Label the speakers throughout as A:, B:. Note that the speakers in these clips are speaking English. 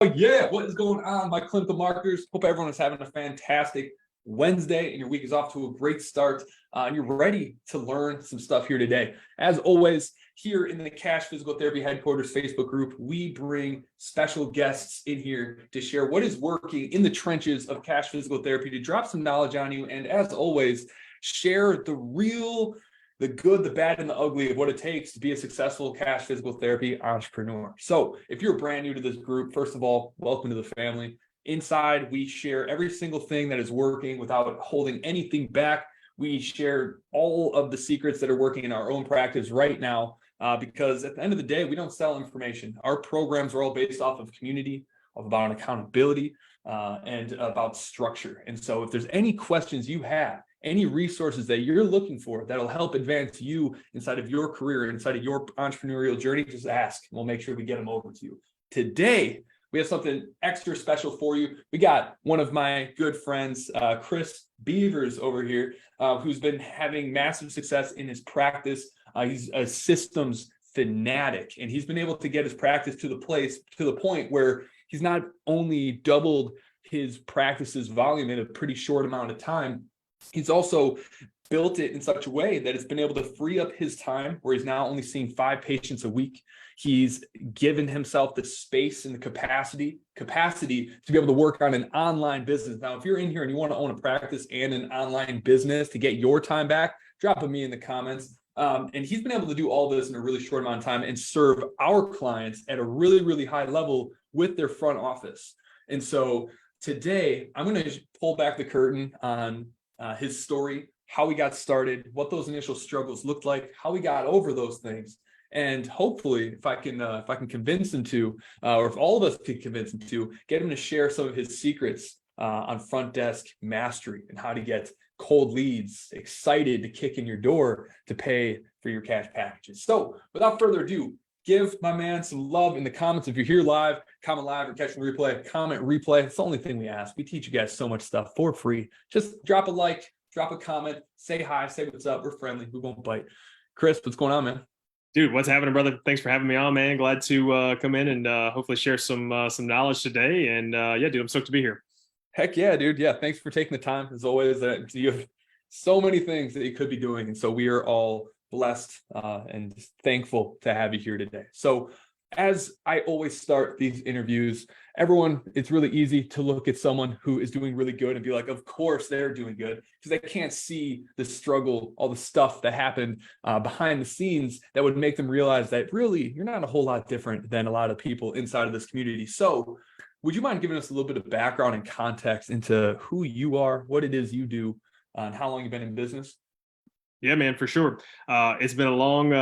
A: Oh, yeah, what is going on, my clinical marketers? Hope everyone is having a fantastic Wednesday and your week is off to a great start. And you're ready to learn some stuff here today. As always, here in the Cash Physical Therapy Headquarters Facebook group, we bring special guests in here to share what is working in the trenches of cash physical therapy, to drop some knowledge on you. And as always, share the good, the bad, and the ugly of what it takes to be a successful cash physical therapy entrepreneur. So if you're brand new to this group, first of all, welcome to the family. Inside, we share every single thing that is working without holding anything back. We share all of the secrets that are working in our own practice right now, because at the end of the day, we don't sell information. Our programs are all based off of community, about accountability, and about structure. And so if there's any questions you have, any resources that you're looking for that'll help advance you inside of your career, inside of your entrepreneurial journey, just ask. We'll make sure we get them over to you. Today, we have something extra special for you. We got one of my good friends, Chris Beavers over here, who's been having massive success in his practice. He's a systems fanatic, and he's been able to get his practice to the point where he's not only doubled his practice's volume in a pretty short amount of time, he's also built it in such a way that it's been able to free up his time, where he's now only seeing 5 patients a week. He's given himself the space and the capacity to be able to work on an online business. Now, if you're in here and you want to own a practice and an online business to get your time back, drop a me in the comments. And he's been able to do all this in a really short amount of time and serve our clients at a really, really high level with their front office. And so today, I'm going to pull back the curtain on his story, how he got started, what those initial struggles looked like, how we got over those things, and hopefully, if I can convince him to, or if all of us can convince him to, get him to share some of his secrets on front desk mastery and how to get cold leads excited to kick in your door to pay for your cash packages. So, without further ado, give my man some love in the comments. If you're here live, comment live, or catch the replay, comment replay. It's the only thing we ask. We teach you guys so much stuff for free. Just drop a like, drop a comment, say hi, say what's up. We're friendly. We won't bite. Chris, what's going on, man?
B: Dude, what's happening, brother? Thanks for having me on, man. Glad to come in and hopefully share some knowledge today. And yeah, dude, I'm stoked to be here.
A: Heck yeah, dude. Yeah, thanks for taking the time. As always, you have so many things that you could be doing. And so we are all blessed and thankful to have you here today. So as I always start these interviews, everyone, it's really easy to look at someone who is doing really good and be like, of course they're doing good, because they can't see the struggle, all the stuff that happened behind the scenes that would make them realize that really you're not a whole lot different than a lot of people inside of this community. So would you mind giving us a little bit of background and context into who you are, what it is you do, and how long you've been in business?
B: Yeah, man, for sure. It's been a long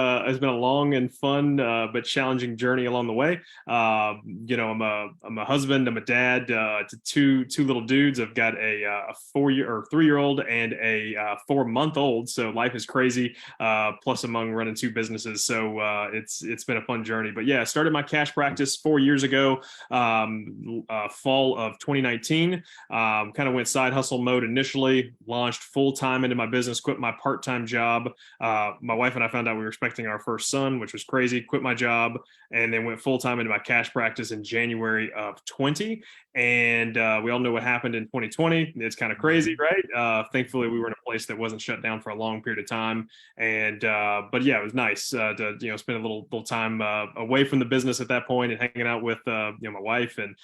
B: and fun but challenging journey along the way. I'm a husband, I'm a dad to two little dudes. I've got a 3-year-old and a 4-month-old. So life is crazy. Plus, among running 2 businesses, so it's been a fun journey. But yeah, I started my cash practice 4 years ago, fall of 2019. Kind of went side hustle mode initially. Launched full time into my business. Quit my part-time job. My wife and I found out we were expecting our first son, which was crazy. Quit my job and then went full time into my cash practice in January of 20. And we all know what happened in 2020. It's kind of crazy, right? Thankfully, we were in a place that wasn't shut down for a long period of time. And but yeah, it was nice to spend a little time away from the business at that point and hanging out with my wife. And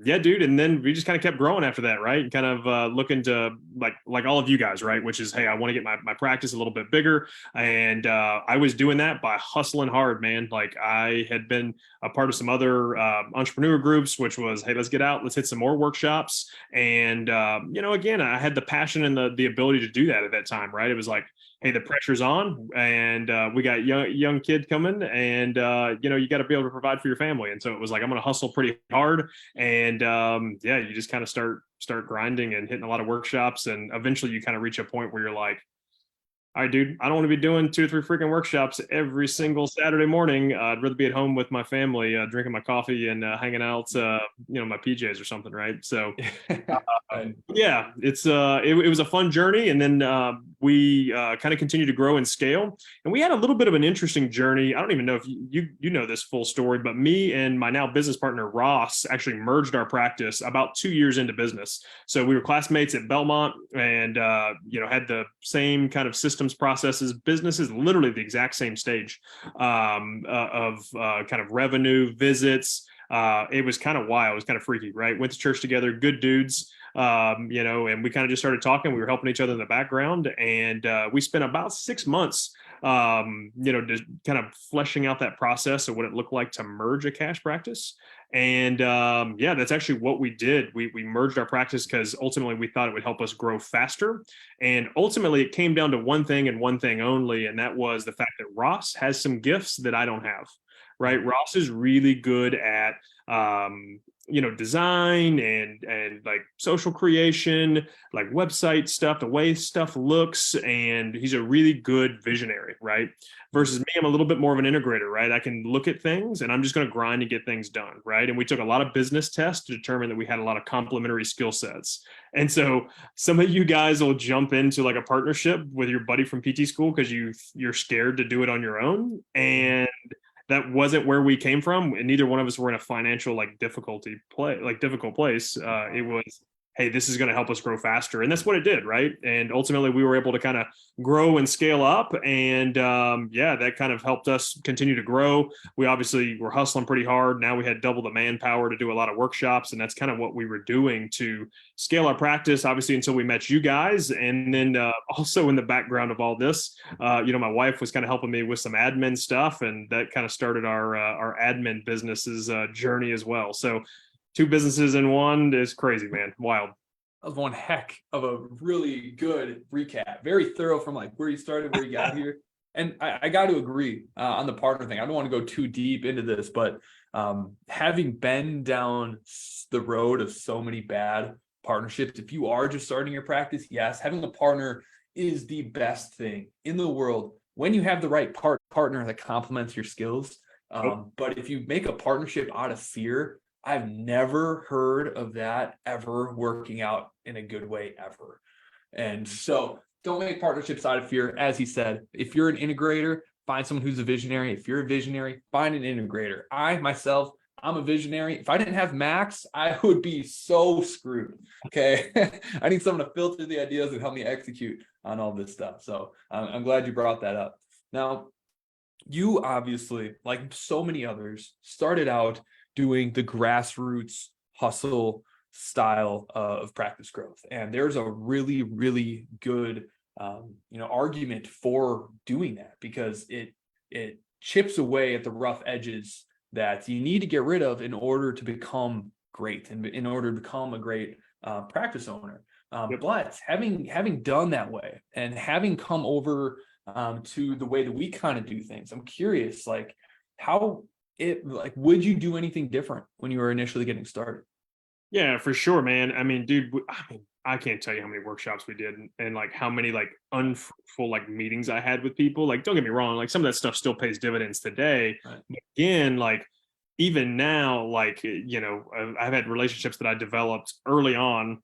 B: yeah, dude. And then we just kind of kept growing after that, right? And kind of looking to like all of you guys, right? Which is, hey, I want to get my practice a little bit bigger. And I was doing that by hustling hard, man. Like I had been a part of some other entrepreneur groups, which was, hey, let's get out, let's hit some more workshops. And, again, I had the passion and the ability to do that at that time, right? It was like, hey, the pressure's on and we got young kid coming and, you got to be able to provide for your family. And so it was like, I'm going to hustle pretty hard. And yeah, you just kind of start grinding and hitting a lot of workshops. And eventually you kind of reach a point where you're like, all right, dude, I don't want to be doing 2 or 3 freaking workshops every single Saturday morning. I'd rather be at home with my family, drinking my coffee and hanging out, my PJs or something, right? So, yeah, it was a fun journey. And then we kind of continued to grow and scale. And we had a little bit of an interesting journey. I don't even know if you know this full story, but me and my now business partner, Ross, actually merged our practice about 2 years into business. So we were classmates at Belmont and, had the same kind of systems, processes, businesses, literally the exact same stage of kind of revenue, visits. It was kind of wild. It was kind of freaky, right? Went to church together, good dudes. And we kind of just started talking. We were helping each other in the background, and we spent about 6 months, just kind of fleshing out that process of what it looked like to merge a cash practice. And that's actually what we did. We merged our practice because ultimately we thought it would help us grow faster. And ultimately it came down to one thing and one thing only, and that was the fact that Ross has some gifts that I don't have. Right, Ross is really good at design and like social creation, like website stuff, the way stuff looks, and he's a really good visionary, right? Versus me, I'm a little bit more of an integrator, right? I can look at things and I'm just going to grind and get things done, right? And we took a lot of business tests to determine that we had a lot of complementary skill sets. And so some of you guys will jump into like a partnership with your buddy from PT school because you're scared to do it on your own. And that wasn't where we came from, and neither one of us were in a financial difficult place. It was, hey, this is going to help us grow faster, and that's what it did, right? And ultimately, we were able to kind of grow and scale up, and that kind of helped us continue to grow. We obviously were hustling pretty hard. Now we had double the manpower to do a lot of workshops, and that's kind of what we were doing to scale our practice, obviously, until we met you guys. And then also in the background of all this, my wife was kind of helping me with some admin stuff, and that kind of started our admin business's journey as well. So 2 businesses in one is crazy, man. Wild.
A: That was one heck of a really good recap. Very thorough from like where you started, where you got here. And I got to agree on the partner thing. I don't want to go too deep into this, but having been down the road of so many bad partnerships, if you are just starting your practice, yes, having a partner is the best thing in the world when you have the right partner that complements your skills. But if you make a partnership out of fear, I've never heard of that ever working out in a good way ever. And so don't make partnerships out of fear. As he said, if you're an integrator, find someone who's a visionary. If you're a visionary, find an integrator. I'm a visionary. If I didn't have Max, I would be so screwed. Okay. I need someone to filter the ideas and help me execute on all this stuff. So I'm glad you brought that up. Now, you obviously, like so many others, started out doing the grassroots hustle style of practice growth. And there's a really, really good, argument for doing that because it chips away at the rough edges that you need to get rid of in order to become great and in order to become a great practice owner. But having done that way and having come over to the way that we kind of do things, I'm curious, would you do anything different when you were initially getting started?
B: Yeah, for sure, man. I mean, dude, I can't tell you how many workshops we did and like how many like unfruitful like meetings I had with people. Like, don't get me wrong, like some of that stuff still pays dividends today. Right. But again, like even now, like, I've had relationships that I developed early on,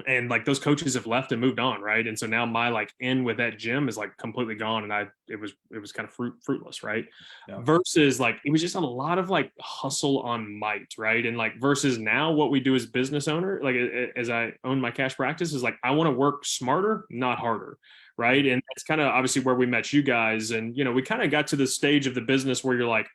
B: and like those coaches have left and moved on, right? And so now my like in with that gym is like completely gone, and it was kind of fruitless, right? Yeah. Versus like it was just a lot of like hustle on might, right? And like versus now what we do as business owner, like as I own my cash practice, is like I want to work smarter, not harder, right? And that's kind of obviously where we met you guys, and we kind of got to the stage of the business where you're like,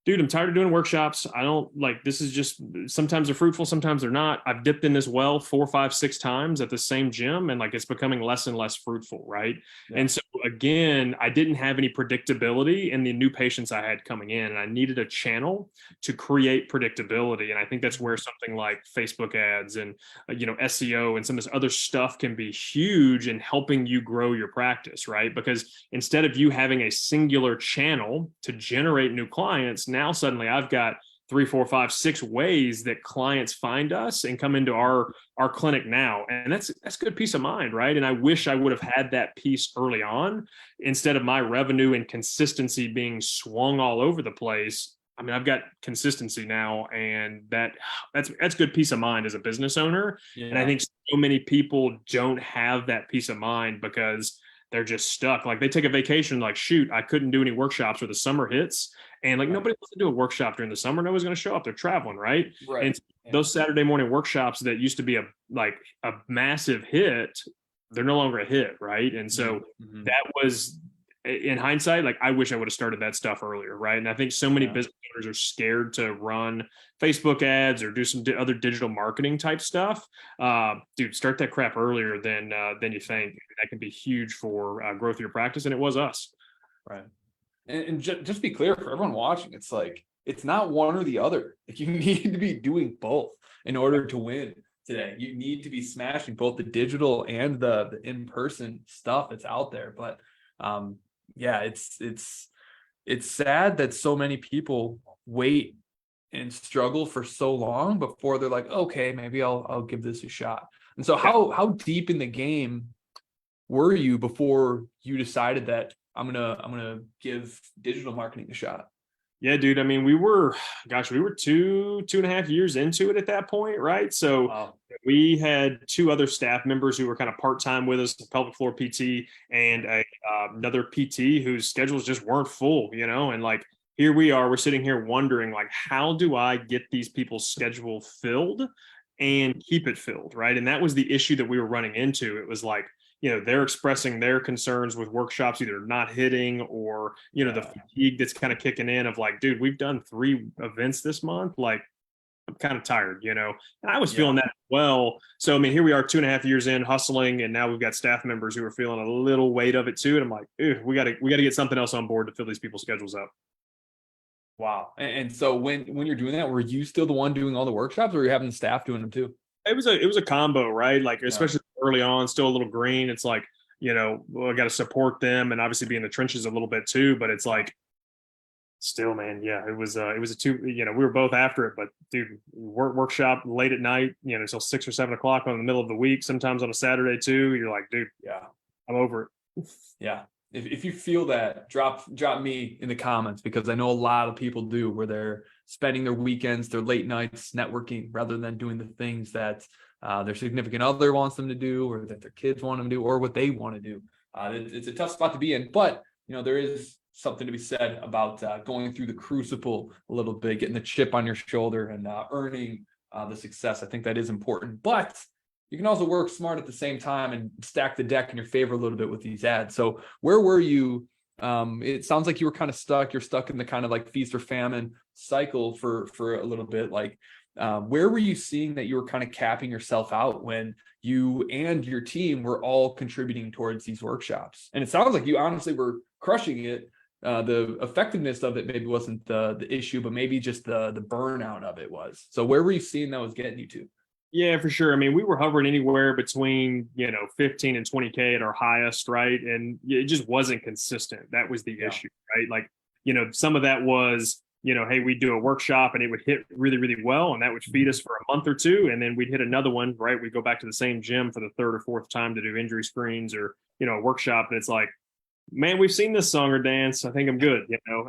B: dude, I'm tired of doing workshops. I don't like, this is just, sometimes they're fruitful, sometimes they're not. I've dipped in this well 4, 5, 6 times at the same gym, and like, it's becoming less and less fruitful. Right. Yeah. And so again, I didn't have any predictability in the new patients I had coming in, and I needed a channel to create predictability. And I think that's where something like Facebook ads and, SEO and some of this other stuff can be huge in helping you grow your practice. Right. Because instead of you having a singular channel to generate new clients, now suddenly I've got 3, 4, 5, 6 ways that clients find us and come into our clinic now. And that's good peace of mind, right? And I wish I would have had that piece early on instead of my revenue and consistency being swung all over the place. I mean, I've got consistency now, and that's good peace of mind as a business owner. Yeah. And I think so many people don't have that peace of mind because they're just stuck. Like they take a vacation, like, shoot, I couldn't do any workshops or the summer hits. And like
A: Right.
B: nobody wants to do a workshop during the summer. Nobody's going to show up. They're traveling, right?
A: Right.
B: And those Saturday morning workshops that used to be a massive hit, they're no longer a hit, right? And so
A: Mhm.
B: that was, in hindsight, like I wish I would have started that stuff earlier, right? And I think so many
A: Yeah.
B: business owners are scared to run Facebook ads or do some other digital marketing type stuff. Dude, start that crap earlier than you think. That can be huge for growth of your practice, and it was us.
A: Right. And just be clear for everyone watching, it's like it's not one or the other. Like you need to be doing both in order to win today. You need to be smashing both the digital and the in-person stuff that's out there. But yeah, it's sad that so many people wait and struggle for so long before they're like, okay, maybe I'll give this a shot. And so how deep in the game were you before you decided that I'm gonna give digital marketing a shot?
B: Yeah, dude. I mean, we were 2.5 years into it at that point, right? So
A: Wow.
B: we had two other staff members who were kind of part-time with us, the pelvic floor PT and another PT whose schedules just weren't full, and like here we are, we're sitting here wondering like, how do I get these people's schedule filled and keep it filled, right? And that was the issue that we were running into. It was like, they're expressing their concerns with workshops either not hitting or, the fatigue that's kind of kicking in of like, dude, we've done 3 events this month. Like, I'm kind of tired, and I was feeling that as well. So, I mean, here we are 2.5 years in hustling, and now we've got staff members who are feeling a little weight of it too. And I'm like, we got to get something else on board to fill these people's schedules up.
A: Wow. And so when you're doing that, were you still the one doing all the workshops, or were you having the staff doing them too?
B: It was a combo, right? Like,
A: Yeah.
B: especially early on, still a little green. It's like, well, I got to support them and obviously be in the trenches a little bit too. But it's like, still, man, yeah, it was a two. We were both after it, but dude, workshop late at night, until 6 or 7 o'clock on the middle of the week. Sometimes on a Saturday too. You're like, dude,
A: Yeah.
B: I'm over it.
A: Yeah. If you feel that, drop me in the comments, because I know a lot of people do, where they're spending their weekends, their late nights networking rather than doing the things that their significant other wants them to do, or that their kids want them to do, or what they want to do. It's a tough spot to be in, but there is something to be said about going through the crucible a little bit, getting the chip on your shoulder, and earning the success. I think that is important, but you can also work smart at the same time and stack the deck in your favor a little bit with these ads. So where were you? It sounds like you were kind of stuck. You're stuck in the kind of like feast or famine cycle for a little bit. Like, where were you seeing that you were kind of capping yourself out when you and your team were all contributing towards these workshops? And it sounds like you honestly were crushing it. The effectiveness of it maybe wasn't the issue, but maybe just the burnout of it was. So where were you seeing that was getting you to?
B: Yeah, for sure. I mean, we were hovering anywhere between, 15 and 20K at our highest, right? And it just wasn't consistent. That was the issue, right? Like, some of that was, hey, we'd do a workshop and it would hit really, really well. And that would feed us for a month or two. And then we'd hit another one, right? We'd go back to the same gym for the 3rd or 4th time to do injury screens or, a workshop. And it's like, man, we've seen this song or dance. I think I'm good,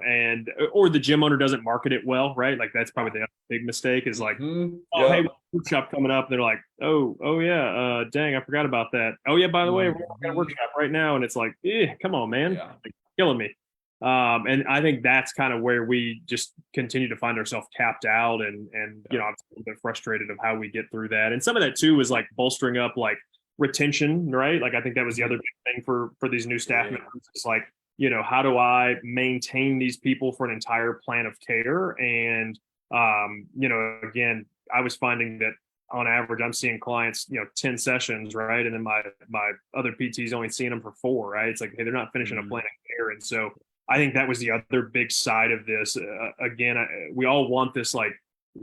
B: and or the gym owner doesn't market it well, right? Like that's probably the big mistake is like, oh, hey, workshop coming up. And they're like, oh yeah, dang, I forgot about that. Oh yeah, by the way, we're got a workshop right now. And it's like, come on, man, like, killing me. And I think that's kind of where we just continue to find ourselves capped out and I'm a little bit frustrated of how we get through that. And some of that too is like bolstering up like retention, right? Like I think that was the other big thing for these new staff members. It's like, how do I maintain these people for an entire plan of care? And again, I was finding that on average, I'm seeing clients, 10 sessions, right? And then my other PTs only seeing them for 4, right? It's like, hey, they're not finishing a plan of care. And so I think that was the other big side of this. Again, we all want this like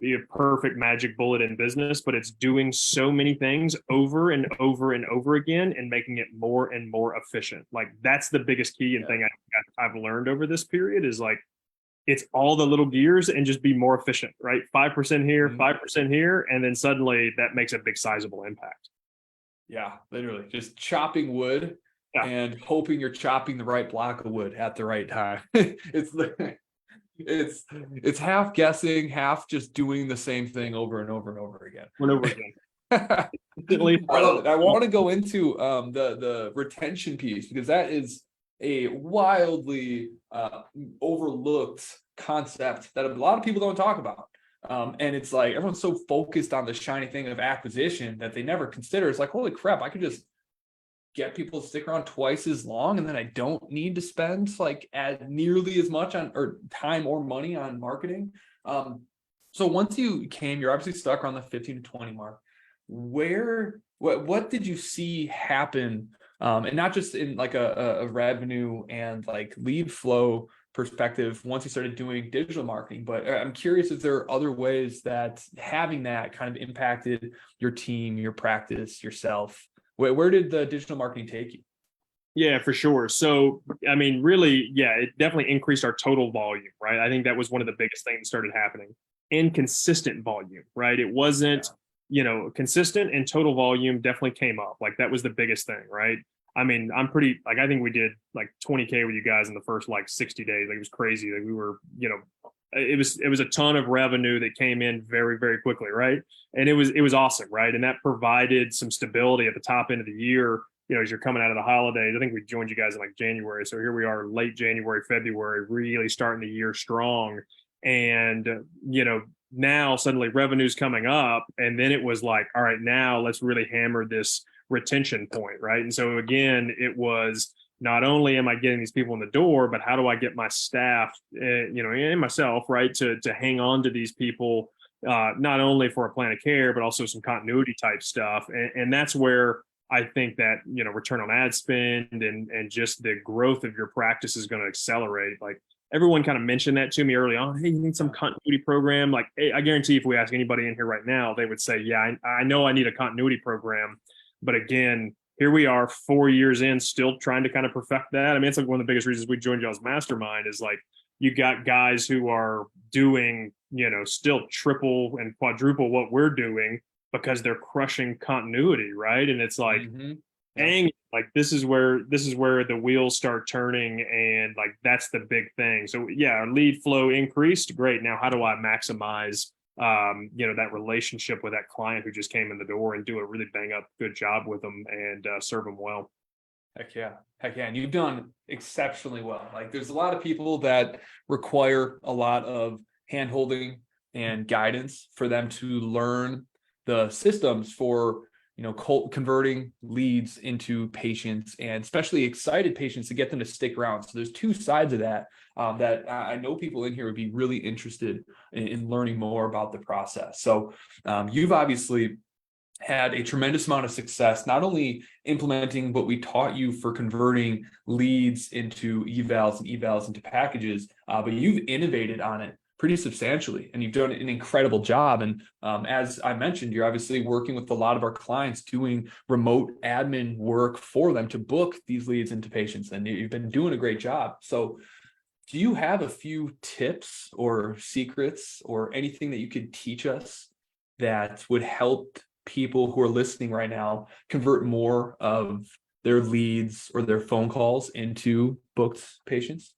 B: be a perfect magic bullet in business, but it's doing so many things over and over and over again and making it more and more efficient. Like that's the biggest key and thing I've learned over this period is like, it's all the little gears and just be more efficient, right? 5% here, 5% here. And then suddenly that makes a big sizable impact.
A: Yeah, literally just chopping wood and hoping you're chopping the right block of wood at the right time. It's half guessing, half just doing the same thing over and over and over again.
B: Instantly.
A: I love it. I want to go into the retention piece because that is a wildly overlooked concept that a lot of people don't talk about. And it's like everyone's so focused on the shiny thing of acquisition that they never consider. It's like, holy crap, I could just get people to stick around twice as long, and then I don't need to spend like as nearly as much on or time or money on marketing. So once you came, you're obviously stuck around the 15 to 20 mark. What did you see happen? And not just in like a revenue and like lead flow perspective once you started doing digital marketing, but I'm curious if there are other ways that having that kind of impacted your team, your practice, yourself. Where did the digital marketing take you?
B: Yeah, for sure. So, I mean, really, yeah, it definitely increased our total volume, right? I think that was one of the biggest things that started happening. And consistent volume, right? It wasn't, consistent, and total volume definitely came up. Like that was the biggest thing, right? I mean, I think we did like 20K with you guys in the first like 60 days. Like it was crazy. Like we were, it was a ton of revenue that came in very, very quickly, right? And it was awesome, right? And that provided some stability at the top end of the year, as you're coming out of the holidays. I think we joined you guys in like January. So here we are, late January, February, really starting the year strong. And, now suddenly revenue's coming up. And then it was like, all right, now let's really hammer this retention point, right? And so again, it was not only am I getting these people in the door, but how do I get my staff, and myself, right, to hang on to these people, not only for a plan of care, but also some continuity type stuff. And that's where I think that, return on ad spend and just the growth of your practice is going to accelerate. Like everyone kind of mentioned that to me early on. Hey, you need some continuity program. Like, hey, I guarantee if we ask anybody in here right now, they would say, yeah, I know I need a continuity program. But again, here we are 4 years in, still trying to kind of perfect that. I mean, it's like one of the biggest reasons we joined y'all's mastermind is like, you got guys who are doing, still triple and quadruple what we're doing because they're crushing continuity, right? And it's like, dang, like this is where the wheels start turning, and like that's the big thing. So yeah, our lead flow increased. Great. Now, how do I maximize that relationship with that client who just came in the door and do a really bang up good job with them and serve them well?
A: Heck yeah. And you've done exceptionally well. Like there's a lot of people that require a lot of hand holding and guidance for them to learn the systems for converting leads into patients, and especially excited patients, to get them to stick around. So there's two sides of that that I know people in here would be really interested in learning more about the process. So you've obviously had a tremendous amount of success, not only implementing what we taught you for converting leads into evals into packages, but you've innovated on it pretty substantially, and you've done an incredible job. And as I mentioned, you're obviously working with a lot of our clients doing remote admin work for them to book these leads into patients, and you've been doing a great job. So do you have a few tips or secrets or anything that you could teach us that would help people who are listening right now convert more of their leads or their phone calls into booked patients?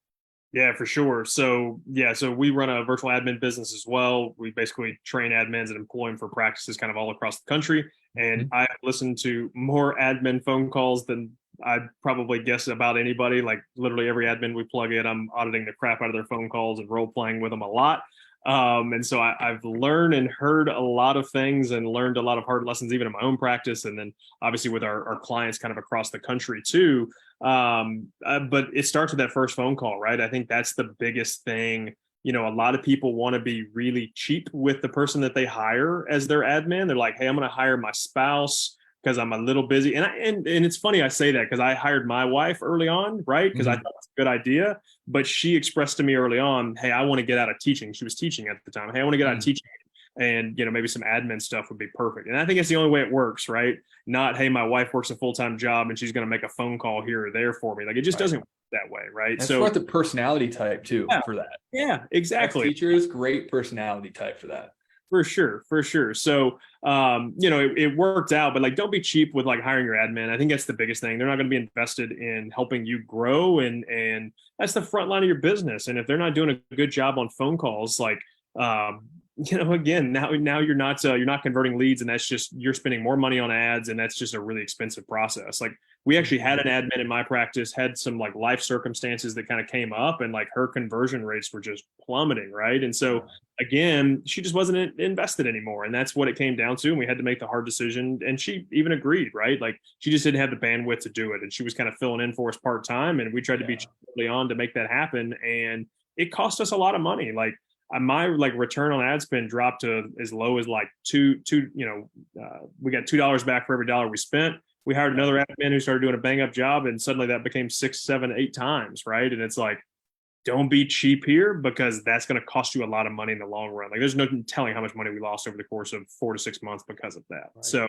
B: Yeah, for sure. So we run a virtual admin business as well. We basically train admins and employ them for practices kind of all across the country. And I listen to more admin phone calls than I'd probably guess about anybody. Like literally every admin we plug in, I'm auditing the crap out of their phone calls and role playing with them a lot. And so I've learned and heard a lot of things and learned a lot of hard lessons, even in my own practice. And then obviously with our clients kind of across the country too. But it starts with that first phone call, right? I think that's the biggest thing. A lot of people want to be really cheap with the person that they hire as their admin. They're like, hey, I'm going to hire my spouse because I'm a little busy. And it's funny I say that because I hired my wife early on, right? Because I thought it's a good idea. But she expressed to me early on, hey, I want to get out of teaching. She was teaching at the time. Hey, I want to get out of teaching. And maybe some admin stuff would be perfect. And I think it's the only way it works, right? Not, hey, my wife works a full-time job and she's going to make a phone call here or there for me. Like it just doesn't work that way, right?
A: That's so the personality type too for that.
B: Yeah, exactly.
A: Teachers, great personality type for that.
B: For sure. So, it worked out, but like, don't be cheap with like hiring your admin. I think that's the biggest thing. They're not going to be invested in helping you grow, and that's the front line of your business. And if they're not doing a good job on phone calls, like, again, now you're not converting leads, and that's just, you're spending more money on ads, and that's just a really expensive process. Like, we actually had an admin in my practice, had some like life circumstances that kind of came up, and like her conversion rates were just plummeting, right? And so again, she just wasn't invested anymore, and that's what it came down to. And we had to make the hard decision, and she even agreed, right? Like, she just didn't have the bandwidth to do it, and she was kind of filling in for us part time, and we tried to be early on to make that happen, and it cost us a lot of money. Like, my like return on ad spend dropped to as low as like we got $2 back for every dollar we spent. We hired another admin who started doing a bang up job, and suddenly that became 6, 7, 8 times, right? And it's like, don't be cheap here, because that's going to cost you a lot of money in the long run. Like, there's no telling how much money we lost over the course of 4 to 6 months because of that. Right. So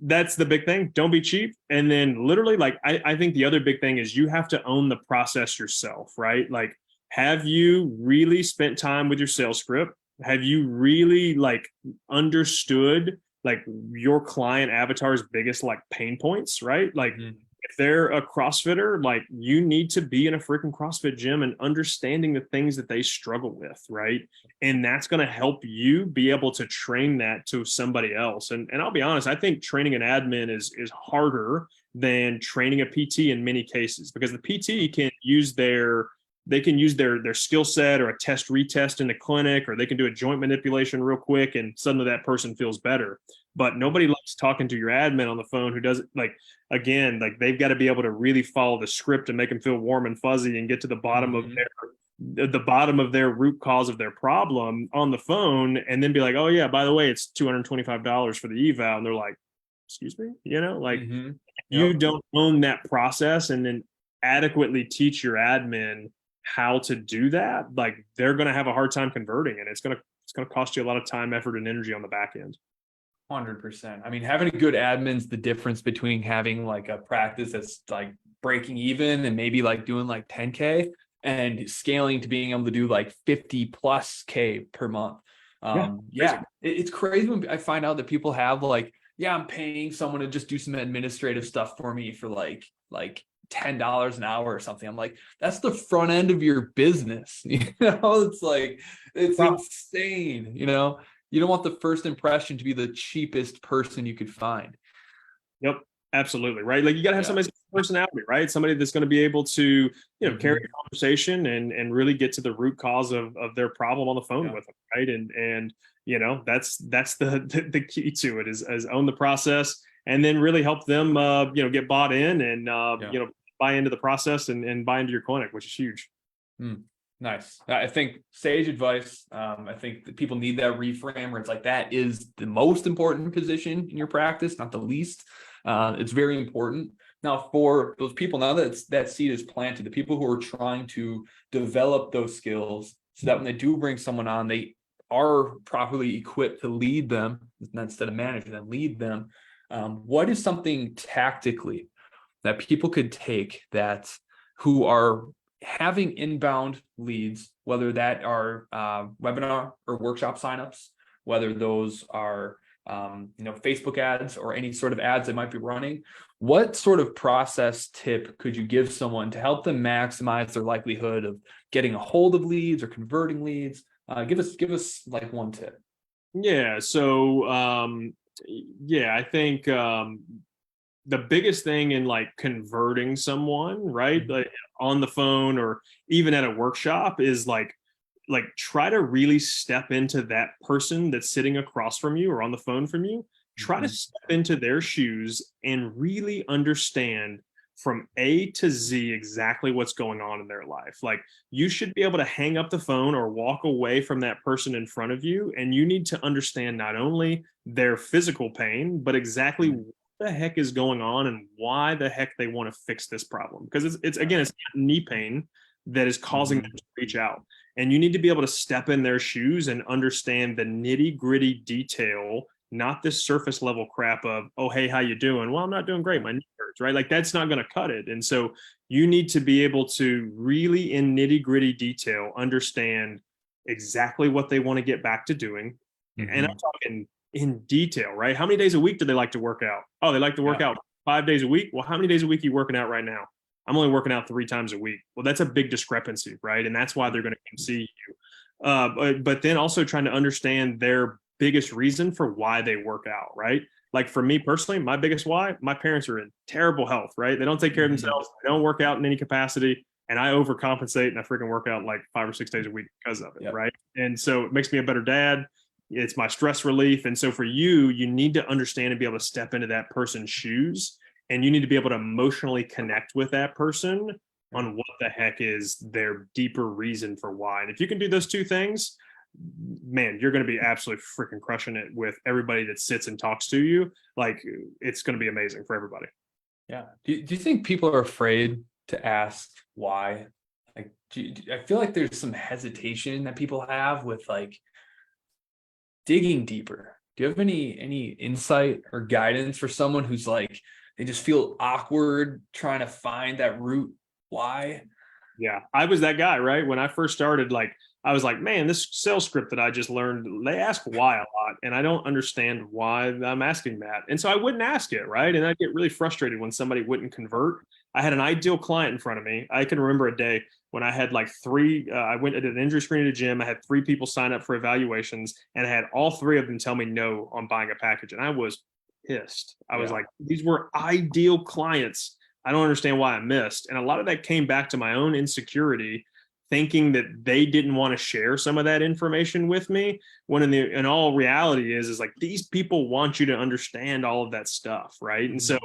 B: that's the big thing. Don't be cheap. And then literally, like, I think the other big thing is you have to own the process yourself, right? Like, have you really spent time with your sales script? Have you really like understood like your client avatar's biggest like pain points, right? Like, if they're a CrossFitter, like, you need to be in a freaking CrossFit gym and understanding the things that they struggle with, right? And that's going to help you be able to train that to somebody else. And I'll be honest, I think training an admin is harder than training a PT in many cases, because the PT can use their skill set or a test retest in the clinic, or they can do a joint manipulation real quick and suddenly that person feels better. But nobody likes talking to your admin on the phone who doesn't, like, again, like, they've got to be able to really follow the script and make them feel warm and fuzzy and get to the bottom of their root cause of their problem on the phone, and then be like, oh yeah, by the way, it's $225 for the eval. And they're like, excuse me, like, you don't own that process and then adequately teach your admin how to do that, like, they're going to have a hard time converting, and it's going to cost you a lot of time, effort, and energy on the back end.
A: 100%. I mean, having a good admin's the difference between having like a practice that's like breaking even and maybe like doing like 10K and scaling to being able to do like 50 plus K per month. It's crazy when I find out that people have like, I'm paying someone to just do some administrative stuff for me for like $10 an hour or something. I'm like, that's the front end of your business. It's like, it's insane. You don't want the first impression to be the cheapest person you could find.
B: Yep, absolutely. Right. Like, you got to have somebody's personality, right? Somebody that's going to be able to, carry a conversation and really get to the root cause of their problem on the phone with them. Right. And that's the key to it is own the process, and then really help them, get bought in and, buy into the process and buy into your clinic, which is huge.
A: Nice. I think sage advice. I think that people need that reframe where it's like, that is the most important position in your practice, not the least. It's very important. Now, for those people, now that that seed is planted, the people who are trying to develop those skills so that when they do bring someone on, they are properly equipped to lead them instead of manage them, lead them. What is something tactically that people could take that who are having inbound leads, whether that are webinar or workshop signups, whether those are Facebook ads or any sort of ads that might be running, what sort of process tip could you give someone to help them maximize their likelihood of getting a hold of leads or converting leads? Give us like one tip.
B: Yeah. So I think the biggest thing in like converting someone, right, like on the phone or even at a workshop, is like try to really step into that person that's sitting across from you or on the phone from you. Try to step into their shoes and really understand from A to Z exactly what's going on in their life. Like, you should be able to hang up the phone or walk away from that person in front of you, and you need to understand not only their physical pain, but exactly what the heck is going on and why the heck they want to fix this problem. Because it's not knee pain that is causing them to reach out. And you need to be able to step in their shoes and understand the nitty gritty detail, not this surface level crap of, oh, hey, how you doing? Well, I'm not doing great. My knee hurts, right? Like, that's not going to cut it. And so you need to be able to really, in nitty gritty detail, understand exactly what they want to get back to doing. And I'm talking in detail, right? How many days a week do they like to work out? Oh, they like to work out 5 days a week. Well, how many days a week are you working out right now? I'm only working out 3 times a week. Well, that's a big discrepancy, right? And that's why they're going to come see you. but then also trying to understand their biggest reason for why they work out, right? Like for me personally, my biggest why, my parents are in terrible health, right? They don't take care of themselves. They don't work out in any capacity. And I overcompensate and I freaking work out like 5 or 6 days a week because of it,
A: Yep.
B: right? And so it makes me a better dad. It's my stress relief. And so for you, you need to understand and be able to step into that person's shoes. And you need to be able to emotionally connect with that person on what the heck is their deeper reason for why. And if you can do those two things, man, you're going to be absolutely freaking crushing it with everybody that sits and talks to you. Like, it's going to be amazing for everybody.
A: Yeah. Do you think people are afraid to ask why? Like, I feel like there's some hesitation that people have with like digging deeper. Do you have any insight or guidance for someone who's like, they just feel awkward trying to find that root why?
B: Yeah, I was that guy, right? When I first started, like, I was like, man, this sales script that I just learned, they ask why a lot, and I don't understand why I'm asking that. And so I wouldn't ask it, right? And I'd get really frustrated when somebody wouldn't convert. I had an ideal client in front of me. I can remember a day when I had like three, I went and did an injury screen at a gym. I had 3 people sign up for evaluations, and I had all 3 of them tell me no on buying a package. And I was pissed. I was like, these were ideal clients. I don't understand why I missed. And a lot of that came back to my own insecurity, thinking that they didn't want to share some of that information with me. When in all reality is like, these people want you to understand all of that stuff, right? And so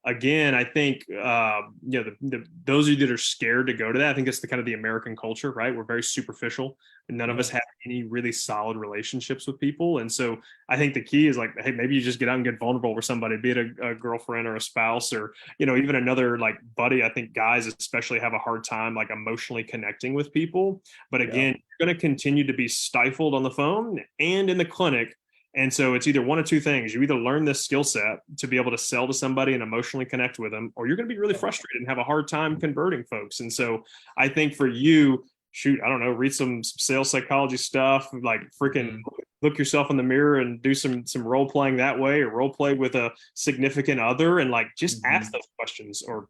B: again, I think those of you that are scared to go to that, I think it's the kind of the American culture, right? We're very superficial, and none of us have any really solid relationships with people. And so I think the key is like, hey, maybe you just get out and get vulnerable with somebody, be it a girlfriend or a spouse, or even another like buddy. I think guys especially have a hard time like emotionally connecting with people. But again, you're going to continue to be stifled on the phone and in the clinic. And so it's either one of two things. You either learn this skill set to be able to sell to somebody and emotionally connect with them, or you're going to be really frustrated and have a hard time converting folks. And so I think for you, shoot, I don't know, read some sales psychology stuff, like freaking look yourself in the mirror and do some role playing that way, or role play with a significant other, and like just ask those questions or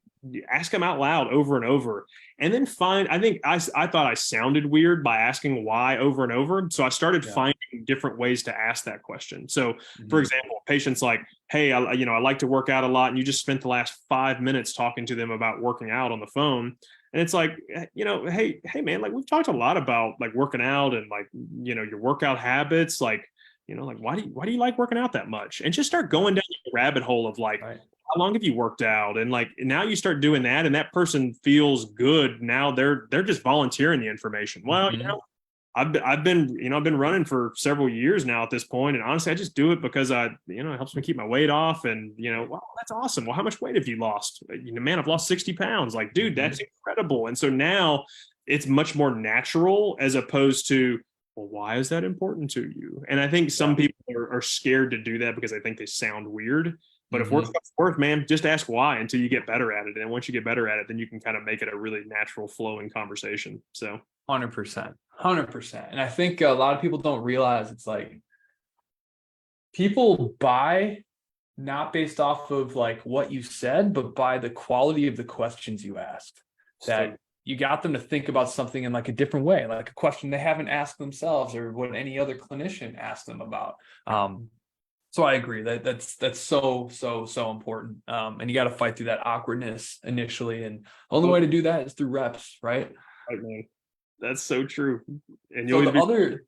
B: ask them out loud over and over. And then I think I thought I sounded weird by asking why over and over. So I started finding different ways to ask that question. So for example, patients like, hey, I like to work out a lot, and you just spent the last 5 minutes talking to them about working out on the phone. And it's like, hey, man, like we've talked a lot about like working out and like, your workout habits, like, like why do you like working out that much? And just start going down the rabbit hole of like, how long have you worked out? And like, now you start doing that, and that person feels good. Now they're just volunteering the information. Well, I've been running for several years now at this point, and honestly, I just do it because it helps me keep my weight off. And wow, that's awesome. Well, how much weight have you lost? Man, I've lost 60 pounds. Like, dude, that's incredible. And so now it's much more natural, as opposed to, well, why is that important to you? And I think some people are scared to do that because they think they sound weird. But if work, man, just ask why until you get better at it. And once you get better at it, then you can kind of make it a really natural flowing conversation. So
A: 100%. And I think a lot of people don't realize it's like people buy not based off of like what you said, but by the quality of the questions you asked. That you got them to think about something in like a different way, like a question they haven't asked themselves or what any other clinician asked them about. So I agree that's so important. And you got to fight through that awkwardness initially. And the only way to do that is through reps, right?
B: Right, man. That's so true. And
A: so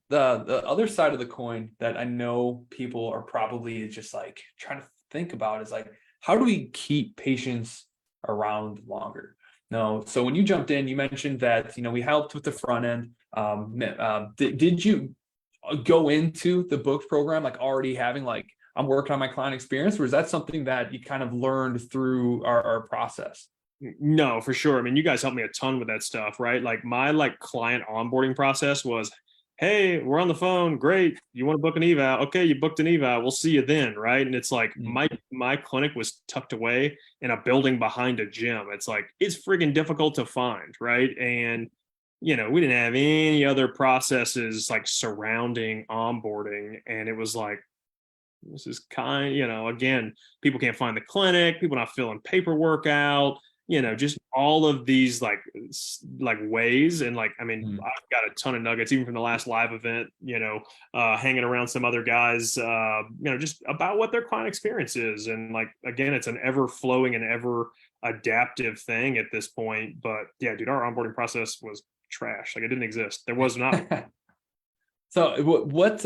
A: the other side of the coin that I know people are probably just like trying to think about is like, how do we keep patients around longer? No. So when you jumped in, you mentioned that, we helped with the front end. Did you go into the books program like already having like, I'm working on my client experience, or is that something that you kind of learned through our process?
B: No, for sure. I mean, you guys helped me a ton with that stuff, right? Like my client onboarding process was, hey, we're on the phone. Great. You want to book an eval? Okay, you booked an eval. We'll see you then, right? And it's like my clinic was tucked away in a building behind a gym. It's like, it's freaking difficult to find, right? And we didn't have any other processes like surrounding onboarding. And it was like, this is again, people can't find the clinic, people not filling paperwork out. just all of these like ways. And like, I mean,
A: Mm.
B: I've got a ton of nuggets, even from the last live event, hanging around some other guys, just about what their client experience is. And like, again, it's an ever flowing and ever adaptive thing at this point. But yeah, dude, our onboarding process was trash. Like, it didn't exist. There was not.
A: So what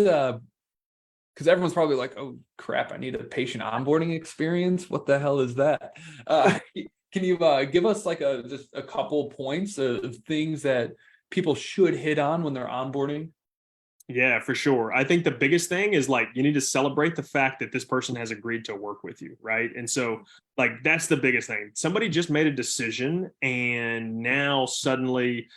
A: because everyone's probably like, oh crap, I need a patient onboarding experience. What the hell is that? Can you give us like just a couple points of things that people should hit on when they're onboarding?
B: Yeah, for sure. I think the biggest thing is like you need to celebrate the fact that this person has agreed to work with you, right? And so like that's the biggest thing. Somebody just made a decision and now suddenly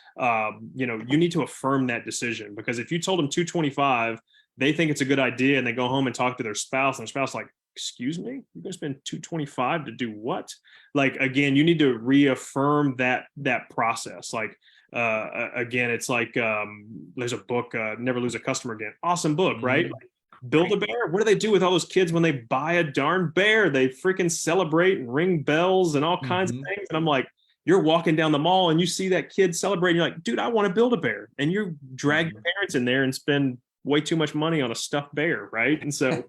B: you need to affirm that decision, because if you told them 225, they think it's a good idea and they go home and talk to their spouse and their spouse like, excuse me, you're going to spend 225 to do what? Like, again, you need to reaffirm that process. Like, again, it's like there's a book, Never Lose a Customer Again. Awesome book, right? Like, Build a Bear. What do they do with all those kids when they buy a darn bear? They freaking celebrate and ring bells and all kinds of things. And I'm like, you're walking down the mall and you see that kid celebrating. You're like, dude, I want to build a bear. And you drag your parents in there and spend way too much money on a stuffed bear, right? And so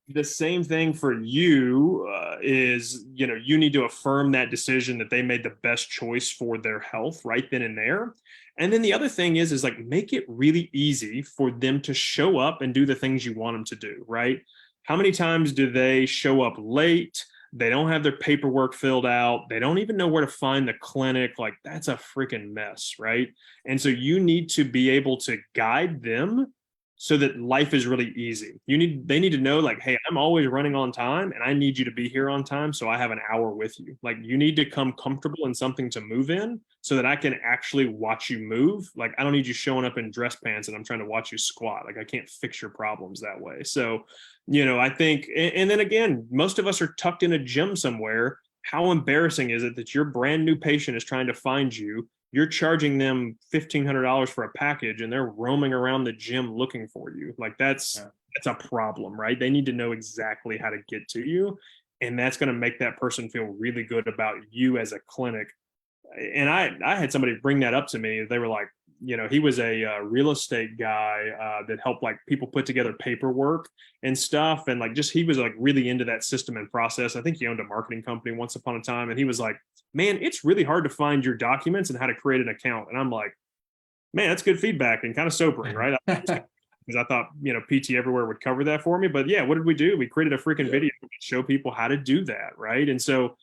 B: the same thing for you is, you need to affirm that decision that they made the best choice for their health right then and there. And then the other thing is like, make it really easy for them to show up and do the things you want them to do, right? How many times do they show up late? They don't have their paperwork filled out. They don't even know where to find the clinic. Like, that's a freaking mess, right? And so you need to be able to guide them so that life is really easy. They need to know like, hey, I'm always running on time and I need you to be here on time. So I have an hour with you. Like, you need to come comfortable in something to move in so that I can actually watch you move. Like, I don't need you showing up in dress pants and I'm trying to watch you squat. Like, I can't fix your problems that way. So, I think, and then again, most of us are tucked in a gym somewhere. How embarrassing is it that your brand new patient is trying to find you? You're charging them $1,500 for a package and they're roaming around the gym looking for you. Like, that's a problem, right? They need to know exactly how to get to you. And that's going to make that person feel really good about you as a clinic. And I had somebody bring that up to me. They were like, he was a real estate guy that helped like people put together paperwork and stuff. And like, he was like really into that system and process. I think he owned a marketing company once upon a time. And he was like, man, it's really hard to find your documents and how to create an account. And I'm like, man, that's good feedback and kind of sobering, right? Because I thought, PT Everywhere would cover that for me. But yeah, what did we do? We created a freaking video to show people how to do that, right? And so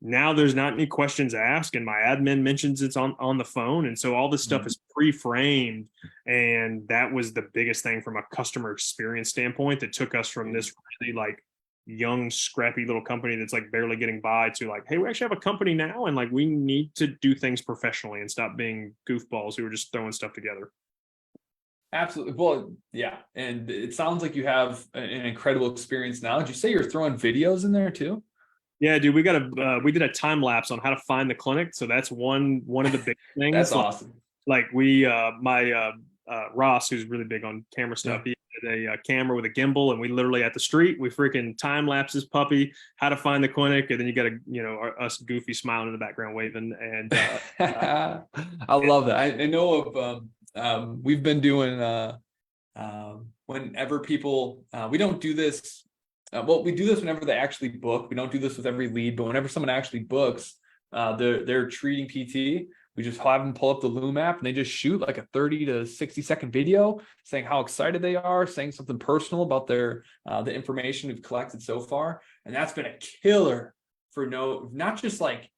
B: now there's not any questions asked, and my admin mentions it's on the phone. And so all this stuff is pre-framed. And that was the biggest thing from a customer experience standpoint that took us from this really like young, scrappy little company that's like barely getting by to like, hey, we actually have a company now. And like, we need to do things professionally and stop being goofballs who are just throwing stuff together.
A: Absolutely. Well, yeah. And it sounds like you have an incredible experience now. Did you say you're throwing videos in there too?
B: Yeah, dude, we did a time lapse on how to find the clinic. So that's one of the big things.
A: That's awesome.
B: Like Ross, who's really big on camera stuff, he had a camera with a gimbal, and we literally at the street, we freaking time lapse his puppy, how to find the clinic, and then you got us goofy smiling in the background waving. And
A: I love that. I know of we've been doing whenever people we don't do this. Well, we do this whenever they actually book. We don't do this with every lead, but whenever someone actually books, they're treating PT. We just have them pull up the Loom app and they just shoot like a 30 to 60-second video saying how excited they are, saying something personal about the information we've collected so far. And that's been a killer for not just like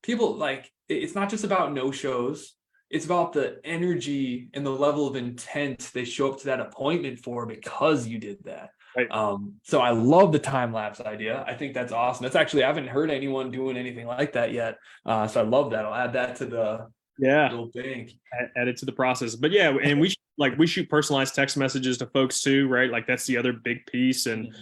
A: people, like it's not just about no shows. It's about the energy and the level of intent they show up to that appointment for because you did that.
B: Right.
A: So I love the time lapse idea. I think that's awesome. That's actually, I haven't heard anyone doing anything like that yet. So I love that. I'll add that to the little thing.
B: Add it to the process. But yeah, and we shoot personalized text messages to folks too, right? Like that's the other big piece. And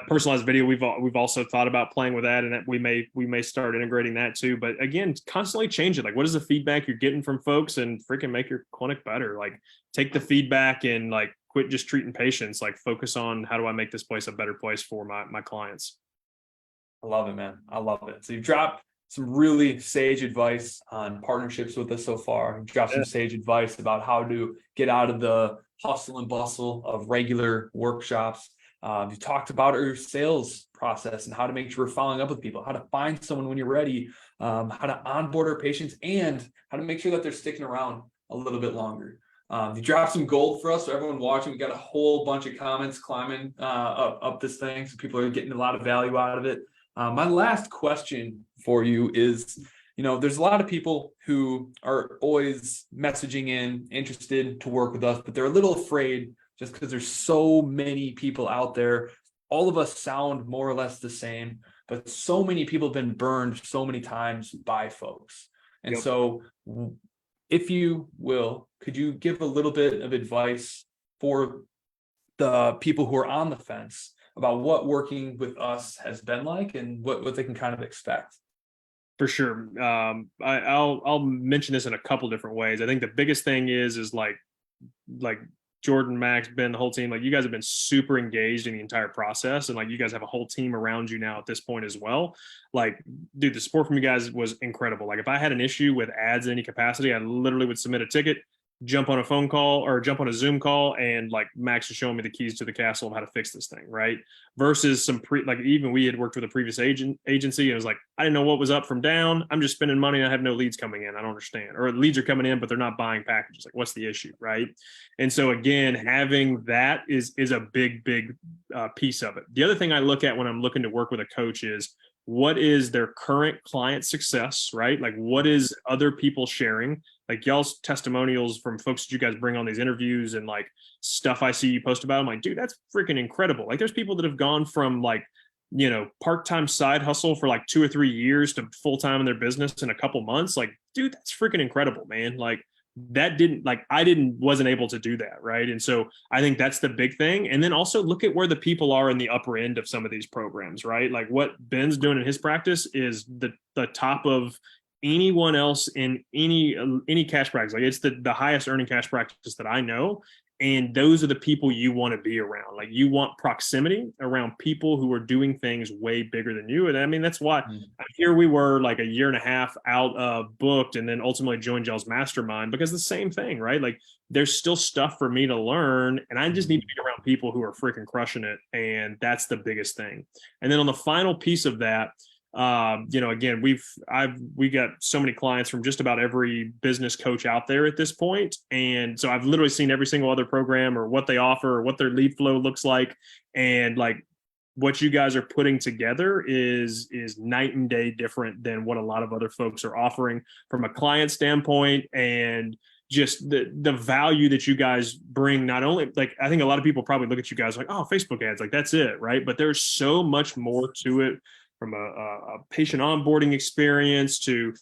B: personalized video, we've also thought about playing with that, and that we may start integrating that too. But again, constantly change it. Like, what is the feedback you're getting from folks, and freaking make your clinic better. Like, take the feedback and like quit just treating patients. Like, focus on how do I make this place a better place for my clients.
A: I love it, man. I love it. So you've dropped some really sage advice on partnerships with us so far. Dropped some sage advice about how to get out of the hustle and bustle of regular workshops. You talked about your sales process and how to make sure we're following up with people, how to find someone when you're ready, how to onboard our patients, and how to make sure that they're sticking around a little bit longer. You dropped some gold for us, so everyone watching, we got a whole bunch of comments climbing up this thing, so people are getting a lot of value out of it. My last question for you is, there's a lot of people who are always messaging in, interested to work with us, but they're a little afraid just because there's so many people out there. All of us sound more or less the same, but so many people have been burned so many times by folks. And so if you will, could you give a little bit of advice for the people who are on the fence about what working with us has been like and what they can kind of expect?
B: For sure. I'll mention this in a couple different ways. I think the biggest thing is like Jordan, Max, Ben, the whole team, like you guys have been super engaged in the entire process. And like you guys have a whole team around you now at this point as well. Like, dude, the support from you guys was incredible. Like if I had an issue with ads in any capacity, I literally would submit a ticket, jump on a phone call or jump on a Zoom call, and like Max was showing me the keys to the castle of how to fix this thing, right? Versus some even we had worked with a previous agency and it was like, I didn't know what was up from down. I'm just spending money and I have no leads coming in. I don't understand. Or leads are coming in, but they're not buying packages. Like, what's the issue, right? And so again, having that is a big piece of it. The other thing I look at when I'm looking to work with a coach is, what is their current client success, right? Like what is other people sharing? Like y'all's testimonials from folks that you guys bring on these interviews and like stuff I see you post about. I'm like, dude, that's freaking incredible. Like there's people that have gone from like, part-time side hustle for like 2 or 3 years to full-time in their business in a couple months. Like, dude, that's freaking incredible, man. Like wasn't able to do that. Right. And so I think that's the big thing. And then also look at where the people are in the upper end of some of these programs, right? Like what Ben's doing in his practice is the top of anyone else in any cash practice. Like it's the highest earning cash practice that I know. And those are the people you want to be around. Like you want proximity around people who are doing things way bigger than you. And I mean, that's why here we were like a year and a half out booked and then ultimately joined y'all's mastermind, because the same thing, right? Like there's still stuff for me to learn and I just need to be around people who are freaking crushing it. And that's the biggest thing. And then on the final piece of that, again, we got so many clients from just about every business coach out there at this point. And so I've literally seen every single other program or what they offer or what their lead flow looks like. And like what you guys are putting together is night and day different than what a lot of other folks are offering from a client standpoint. And just the value that you guys bring, not only like, I think a lot of people probably look at you guys like, oh, Facebook ads, like that's it. Right. But there's so much more to it, from a patient onboarding experience to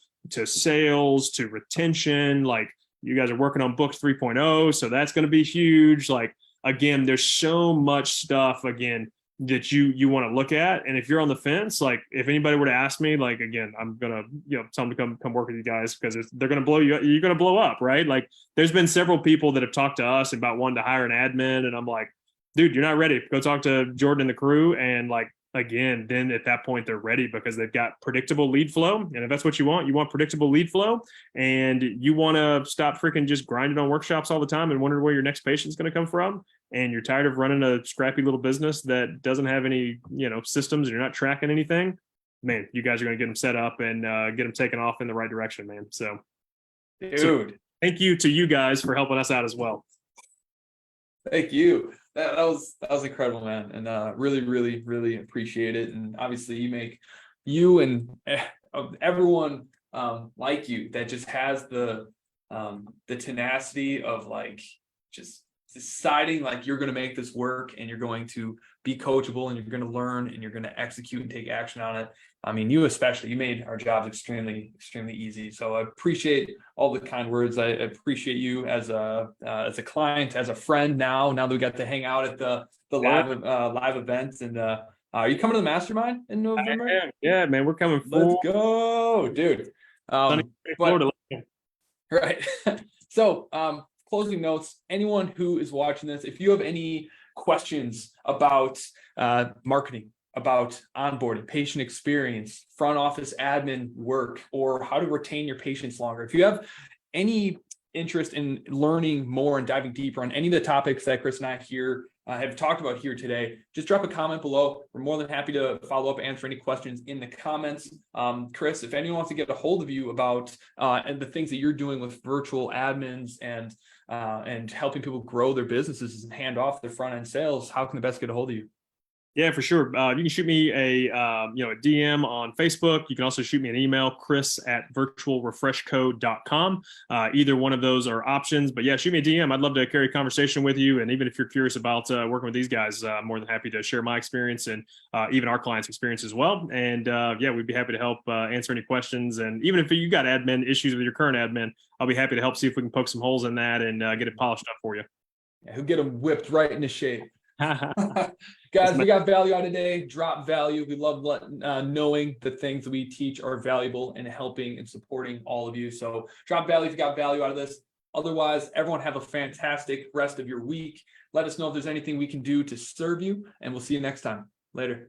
B: sales, to retention. Like you guys are working on Booked 3.0. So that's going to be huge. Like, again, there's so much stuff, again, that you want to look at. And if you're on the fence, like if anybody were to ask me, like, again, I'm going to, tell them to come work with you guys because they're going to blow you, you're going to blow up, right? Like there's been several people that have talked to us about wanting to hire an admin. And I'm like, dude, you're not ready. Go talk to Jordan and the crew. And like, again, then at that point they're ready because they've got predictable lead flow. And if that's what you want predictable lead flow, and you want to stop freaking just grinding on workshops all the time and wondering where your next patient's going to come from. And you're tired of running a scrappy little business that doesn't have any, systems, and you're not tracking anything, man, you guys are going to get them set up and get them taken off in the right direction, man. So, dude, thank you to you guys for helping us out as well.
A: Thank you. That was incredible, man, and really, really, really appreciate it. And obviously, you and everyone like you that just has the tenacity of like just deciding like you're going to make this work and you're going to be coachable and you're going to learn and you're going to execute and take action on it. I mean, you especially, you made our jobs extremely, extremely easy. So I appreciate all the kind words. I appreciate you as a client, as a friend. Now that we got to hang out at the live events. And are you coming to the mastermind in November?
B: Yeah, man, we're coming.
A: Let's go, dude. Right. So, closing notes. Anyone who is watching this, if you have any questions about marketing, about onboarding, patient experience, front office admin work, or how to retain your patients longer, if you have any interest in learning more and diving deeper on any of the topics that Chris and I here have talked about here today, just drop a comment below. We're more than happy to follow up, answer any questions in the comments. Chris, if anyone wants to get a hold of you about and the things that you're doing with virtual admins and helping people grow their businesses and hand off their front end sales, how can the best get a hold of you?
B: Yeah, for sure. You can shoot me a DM on Facebook. You can also shoot me an email, chris@virtualrefreshcode.com. Either one of those are options. But yeah, shoot me a DM. I'd love to carry a conversation with you. And even if you're curious about working with these guys, I'm more than happy to share my experience and even our clients' experience as well. And yeah, we'd be happy to help answer any questions. And even if you got admin issues with your current admin, I'll be happy to help see if we can poke some holes in that and get it polished up for you.
A: Yeah, who'll get them whipped right into shape. Guys, we got value out today. Drop value. We love knowing the things that we teach are valuable and helping and supporting all of you. So drop value if you got value out of this. Otherwise, everyone have a fantastic rest of your week. Let us know if there's anything we can do to serve you, and we'll see you next time. Later.